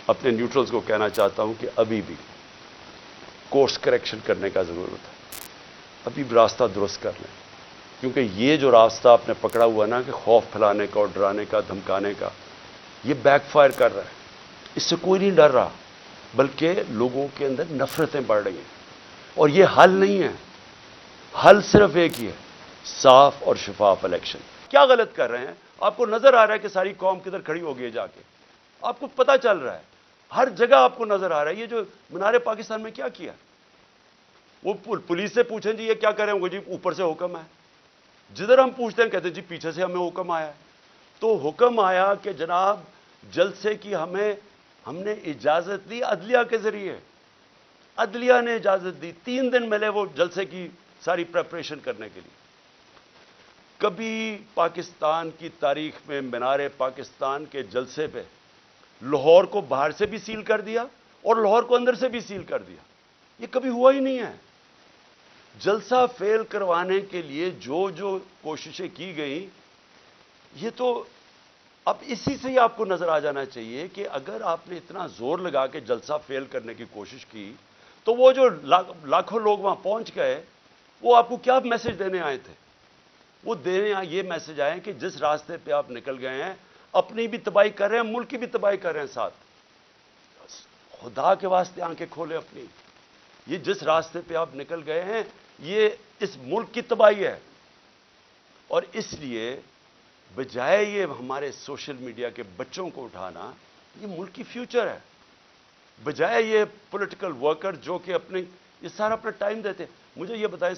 اپنے نیوٹرلز کو کہنا چاہتا ہوں کہ ابھی بھی کورس کریکشن کرنے کا ضرورت ہے. ابھی بھی راستہ درست کر لیں, کیونکہ یہ جو راستہ آپ نے پکڑا ہوا نا کہ خوف پھیلانے کا اور ڈرانے کا, دھمکانے کا, یہ بیک فائر کر رہا ہے. اس سے کوئی نہیں ڈر رہا, بلکہ لوگوں کے اندر نفرتیں بڑھ رہی ہیں. اور یہ حل نہیں ہے, حل صرف ایک ہی ہے, صاف اور شفاف الیکشن. کیا غلط کر رہے ہیں؟ آپ کو نظر آ رہا ہے کہ ساری قوم کدھر کھڑی ہو گئی جا کے, آپ کو پتہ چل رہا ہے, ہر جگہ آپ کو نظر آ رہا ہے. یہ جو مینار پاکستان میں کیا کیا, وہ پولیس سے پوچھیں جی یہ کیا کریں گے, جی اوپر سے حکم ہے. جدھر ہم پوچھتے ہیں کہتے ہیں جی پیچھے سے ہمیں حکم آیا ہے. تو حکم آیا کہ جناب جلسے کی ہم نے اجازت دی عدلیہ کے ذریعے, عدلیہ نے اجازت دی. 3 دن ملے وہ جلسے کی ساری پریپریشن کرنے کے لیے. کبھی پاکستان کی تاریخ میں مینار پاکستان کے جلسے پہ لاہور کو باہر سے بھی سیل کر دیا اور لاہور کو اندر سے بھی سیل کر دیا. یہ کبھی ہوا ہی نہیں ہے. جلسہ فیل کروانے کے لیے جو کوششیں کی گئیں, یہ تو اب اسی سے ہی آپ کو نظر آ جانا چاہیے کہ اگر آپ نے اتنا زور لگا کے جلسہ فیل کرنے کی کوشش کی تو وہ جو لاکھوں لوگ وہاں پہنچ گئے, وہ آپ کو کیا میسج دینے آئے تھے؟ وہ دینے یہ میسج آئے کہ جس راستے پہ آپ نکل گئے ہیں اپنی بھی تباہی کر رہے ہیں, ملک کی بھی تباہی کر رہے ہیں ساتھ. خدا کے واسطے آنکھیں کھولیں اپنی. یہ جس راستے پہ آپ نکل گئے ہیں یہ اس ملک کی تباہی ہے. اور اس لیے بجائے یہ ہمارے سوشل میڈیا کے بچوں کو اٹھانا, یہ ملک کی فیوچر ہے. بجائے یہ پولیٹیکل ورکر جو کہ یہ سارا اپنا ٹائم دیتے ہیں. مجھے یہ بتائیں,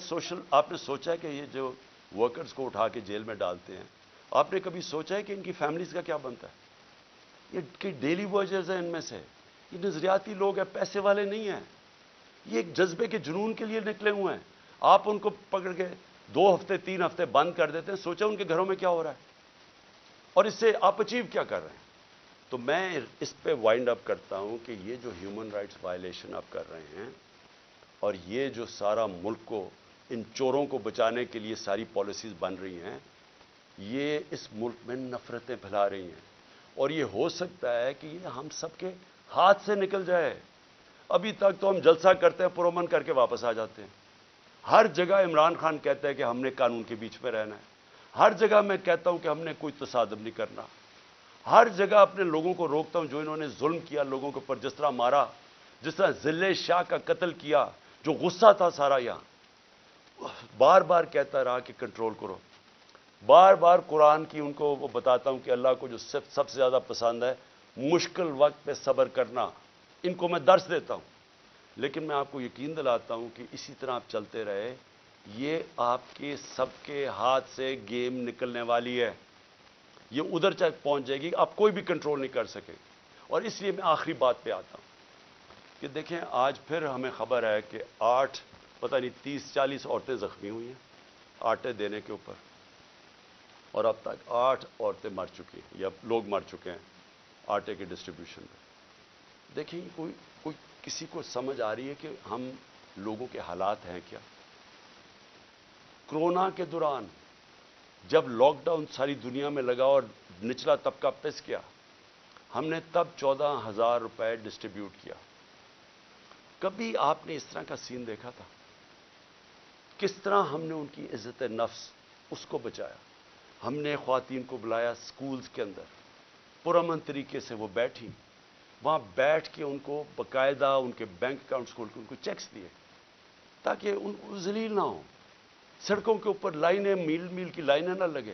آپ نے سوچا ہے کہ یہ جو ورکرز کو اٹھا کے جیل میں ڈالتے ہیں, آپ نے کبھی سوچا ہے کہ ان کی فیملیز کا کیا بنتا ہے؟ یہ کہ ڈیلی ورکرز ہیں, ان میں سے یہ نظریاتی لوگ ہیں, پیسے والے نہیں ہیں. یہ ایک جذبے کے جنون کے لیے نکلے ہوئے ہیں. آپ ان کو پکڑ کے 2 ہفتے 3 ہفتے بند کر دیتے ہیں. سوچا ان کے گھروں میں کیا ہو رہا ہے اور اس سے آپ اچیو کیا کر رہے ہیں. تو میں اس پہ وائنڈ اپ کرتا ہوں کہ یہ جو ہیومن رائٹس وائلیشن آپ کر رہے ہیں اور یہ جو سارا ملک کو ان چوروں کو بچانے کے لیے ساری پالیسیز بن رہی ہیں, یہ اس ملک میں نفرتیں پھیلا رہی ہیں. اور یہ ہو سکتا ہے کہ یہ ہم سب کے ہاتھ سے نکل جائے. ابھی تک تو ہم جلسہ کرتے ہیں, پرامن کر کے واپس آ جاتے ہیں. ہر جگہ عمران خان کہتا ہے کہ ہم نے قانون کے بیچ میں رہنا ہے. ہر جگہ میں کہتا ہوں کہ ہم نے کوئی تصادم نہیں کرنا. ہر جگہ اپنے لوگوں کو روکتا ہوں جو انہوں نے ظلم کیا لوگوں کے اوپر, جس طرح مارا, جس طرح ذلِ شاہ کا قتل کیا, جو غصہ تھا سارا یہاں. بار بار کہتا رہا کہ کنٹرول کرو. بار بار قرآن کی ان کو وہ بتاتا ہوں کہ اللہ کو جو سب سے زیادہ پسند ہے مشکل وقت پہ صبر کرنا, ان کو میں درس دیتا ہوں. لیکن میں آپ کو یقین دلاتا ہوں کہ اسی طرح آپ چلتے رہے, یہ آپ کے سب کے ہاتھ سے گیم نکلنے والی ہے. یہ ادھر تک پہنچ جائے گی, آپ کوئی بھی کنٹرول نہیں کر سکے. اور اس لیے میں آخری بات پہ آتا ہوں کہ دیکھیں آج پھر ہمیں خبر ہے کہ 30-40 عورتیں زخمی ہوئی ہیں آٹے دینے کے اوپر, اور اب تک 8 عورتیں مر چکی ہیں یا لوگ مر چکے ہیں آٹے کے ڈسٹریبیوشن پہ. دیکھیں کوئی کسی کو سمجھ آ رہی ہے کہ ہم لوگوں کے حالات ہیں کیا؟ کرونا کے دوران جب لاک ڈاؤن ساری دنیا میں لگا اور نچلا طبقہ پس گیا, ہم نے تب 14,000 روپے ڈسٹریبیوٹ کیا. کبھی آپ نے اس طرح کا سین دیکھا تھا؟ کس طرح ہم نے ان کی عزت نفس اس کو بچایا. ہم نے خواتین کو بلایا سکولز کے اندر, پرامن طریقے سے وہ بیٹھی, وہاں بیٹھ کے ان کو باقاعدہ ان کے بینک اکاؤنٹس کھول کے ان کو چیکس دیے تاکہ ان ذلیل نہ ہوں. سڑکوں کے اوپر لائنیں میل میل کی لائنیں نہ لگے.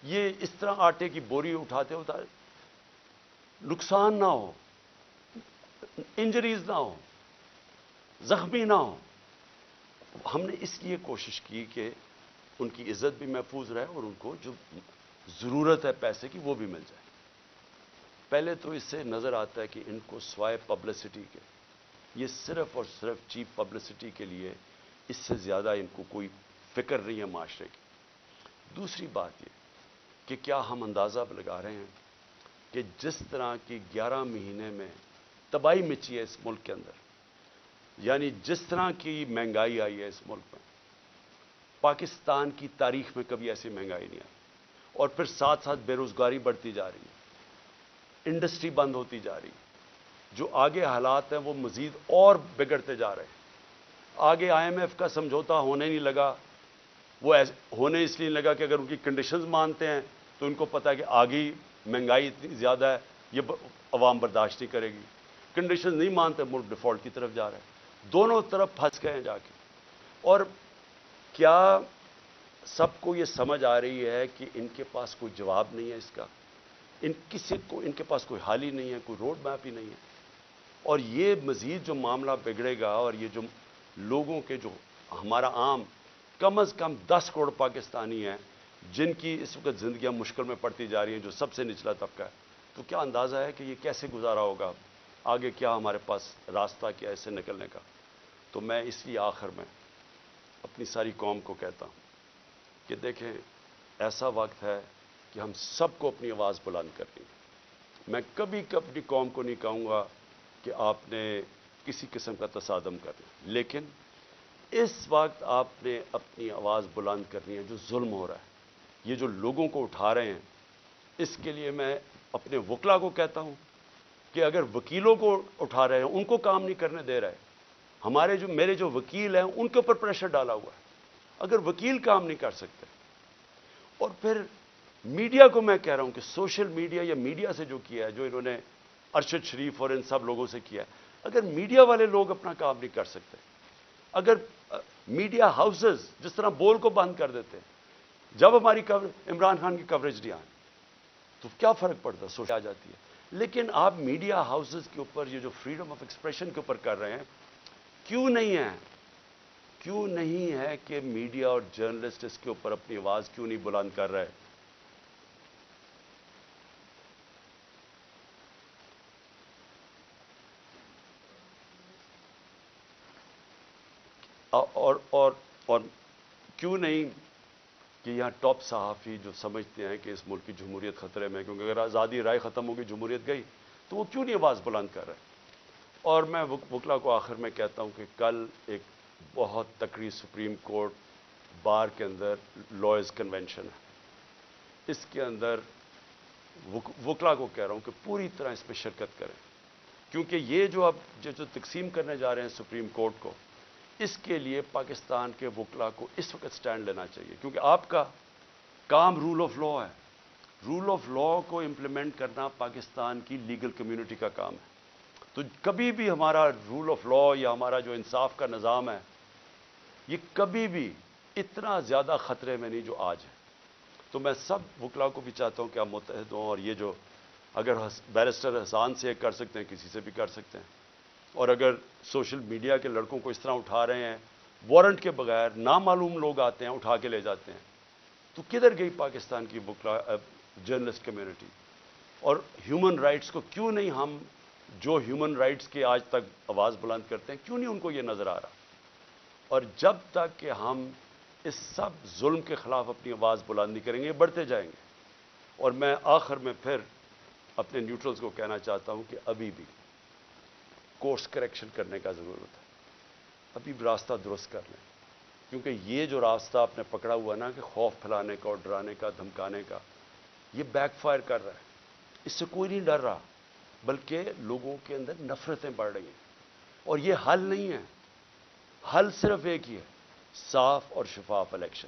یہ اس طرح آٹے کی بوری اٹھاتے نقصان نہ ہو, انجریز نہ ہو, زخمی نہ ہو. ہم نے اس لیے کوشش کی کہ ان کی عزت بھی محفوظ رہے اور ان کو جو ضرورت ہے پیسے کی وہ بھی مل جائے. پہلے تو اس سے نظر آتا ہے کہ ان کو سوائے پبلسٹی کے, یہ صرف اور صرف چیپ پبلسٹی کے لیے, اس سے زیادہ ان کو کوئی فکر نہیں ہے معاشرے کی. دوسری بات یہ کہ کیا ہم اندازہ لگا رہے ہیں کہ جس طرح کی 11 مہینے میں تباہی مچی ہے اس ملک کے اندر, یعنی جس طرح کی مہنگائی آئی ہے اس ملک میں, پاکستان کی تاریخ میں کبھی ایسی مہنگائی نہیں آئی. اور پھر ساتھ ساتھ بے روزگاری بڑھتی جا رہی ہے, انڈسٹری بند ہوتی جا رہی ہے, جو آگے حالات ہیں وہ مزید اور بگڑتے جا رہے ہیں. آگے IMF کا سمجھوتا ہونے نہیں لگا. وہ ہونے اس لیے لگا کہ اگر ان کی کنڈیشنز مانتے ہیں تو ان کو پتا ہے کہ آگے مہنگائی اتنی زیادہ ہے, یہ عوام برداشت نہیں کرے گی. کنڈیشنز نہیں مانتے, ملک ڈیفالٹ کی طرف جا رہا ہے. دونوں طرف پھنس گئے ہیں جا کے. اور کیا سب کو یہ سمجھ آ رہی ہے کہ ان کے پاس کوئی جواب نہیں ہے اس کا, ان کے پاس کوئی حل ہی نہیں ہے, کوئی روڈ میپ ہی نہیں ہے. اور یہ مزید جو معاملہ بگڑے گا, اور یہ جو لوگوں کے جو ہمارا عام کم از کم 10 کروڑ پاکستانی ہیں جن کی اس وقت زندگیاں مشکل میں پڑتی جا رہی ہیں, جو سب سے نچلا طبقہ ہے, تو کیا اندازہ ہے کہ یہ کیسے گزارا ہوگا, آگے کیا ہمارے پاس راستہ کیا اس سے نکلنے کا. تو میں اس لیے آخر میں اپنی ساری قوم کو کہتا ہوں کہ دیکھیں, ایسا وقت ہے کہ ہم سب کو اپنی آواز بلند کرنی ہے. میں کبھی اپنی قوم کو نہیں کہوں گا کہ آپ نے کسی قسم کا تصادم کرنا, لیکن اس وقت آپ نے اپنی آواز بلند کرنی ہے. جو ظلم ہو رہا ہے, یہ جو لوگوں کو اٹھا رہے ہیں, اس کے لیے میں اپنے وکلا کو کہتا ہوں کہ اگر وکیلوں کو اٹھا رہے ہیں, ان کو کام نہیں کرنے دے رہے, میرے جو وکیل ہیں ان کے اوپر پریشر ڈالا ہوا ہے. اگر وکیل کام نہیں کر سکتے, اور پھر میڈیا کو میں کہہ رہا ہوں کہ سوشل میڈیا یا میڈیا سے جو کیا ہے, جو انہوں نے ارشد شریف اور ان سب لوگوں سے کیا ہے, اگر میڈیا والے لوگ اپنا کام نہیں کر سکتے, اگر میڈیا ہاؤسز جس طرح بول کو بند کر دیتے ہیں, جب ہماری عمران خان کی کوریج نہیں آئی تو کیا فرق پڑتا, سوچ آ جاتی ہے. لیکن آپ میڈیا ہاؤسز کے اوپر یہ جو فریڈم آف ایکسپریشن کے اوپر کر رہے ہیں, کیوں نہیں ہے کہ میڈیا اور جرنلسٹ اس کے اوپر اپنی آواز کیوں نہیں بلند کر رہے؟ اور کیوں نہیں کہ یہاں ٹاپ صحافی جو سمجھتے ہیں کہ اس ملک کی جمہوریت خطرے میں, کیونکہ اگر آزادی رائے ختم ہوگی, جمہوریت گئی, تو وہ کیوں نہیں آواز بلند کر رہے؟ اور میں وکلا کو آخر میں کہتا ہوں کہ کل ایک بہت تکڑی سپریم کورٹ بار کے اندر لائرز کنونشن ہے. اس کے اندر وکلا کو کہہ رہا ہوں کہ پوری طرح اس میں شرکت کریں, کیونکہ یہ جو تقسیم کرنے جا رہے ہیں سپریم کورٹ کو, اس کے لیے پاکستان کے وکلا کو اس وقت سٹینڈ لینا چاہیے, کیونکہ آپ کا کام رول آف لا ہے. رول آف لا کو امپلیمنٹ کرنا پاکستان کی لیگل کمیونٹی کا کام ہے. تو کبھی بھی ہمارا رول آف لا یا ہمارا جو انصاف کا نظام ہے, یہ کبھی بھی اتنا زیادہ خطرے میں نہیں جو آج ہے. تو میں سب وکلا کو بھی چاہتا ہوں کہ آپ متحد ہوں, اور یہ جو اگر بیرسٹر حسان سے کر سکتے ہیں, کسی سے بھی کر سکتے ہیں. اور اگر سوشل میڈیا کے لڑکوں کو اس طرح اٹھا رہے ہیں, وارنٹ کے بغیر نامعلوم لوگ آتے ہیں اٹھا کے لے جاتے ہیں, تو کدھر گئی پاکستان کی وکلا جرنلسٹ کمیونٹی؟ اور ہیومن رائٹس کو کیوں نہیں ہم, جو ہیومن رائٹس کے آج تک آواز بلند کرتے ہیں, کیوں نہیں ان کو یہ نظر آ رہا؟ اور جب تک کہ ہم اس سب ظلم کے خلاف اپنی آواز بلند نہیں کریں گے, بڑھتے جائیں گے. اور میں آخر میں پھر اپنے نیوٹرلز کو کہنا چاہتا ہوں کہ ابھی بھی کورس کریکشن کرنے کا ضرورت ہے. ابھی راستہ درست کر لیں, کیونکہ یہ جو راستہ آپ نے پکڑا ہوا نا کہ خوف پھیلانے کا اور ڈرانے کا, دھمکانے کا, یہ بیک فائر کر رہا ہے. اس سے کوئی نہیں ڈر رہا, بلکہ لوگوں کے اندر نفرتیں بڑھ رہی ہیں. اور یہ حل نہیں ہے, حل صرف ایک ہی ہے, صاف اور شفاف الیکشن.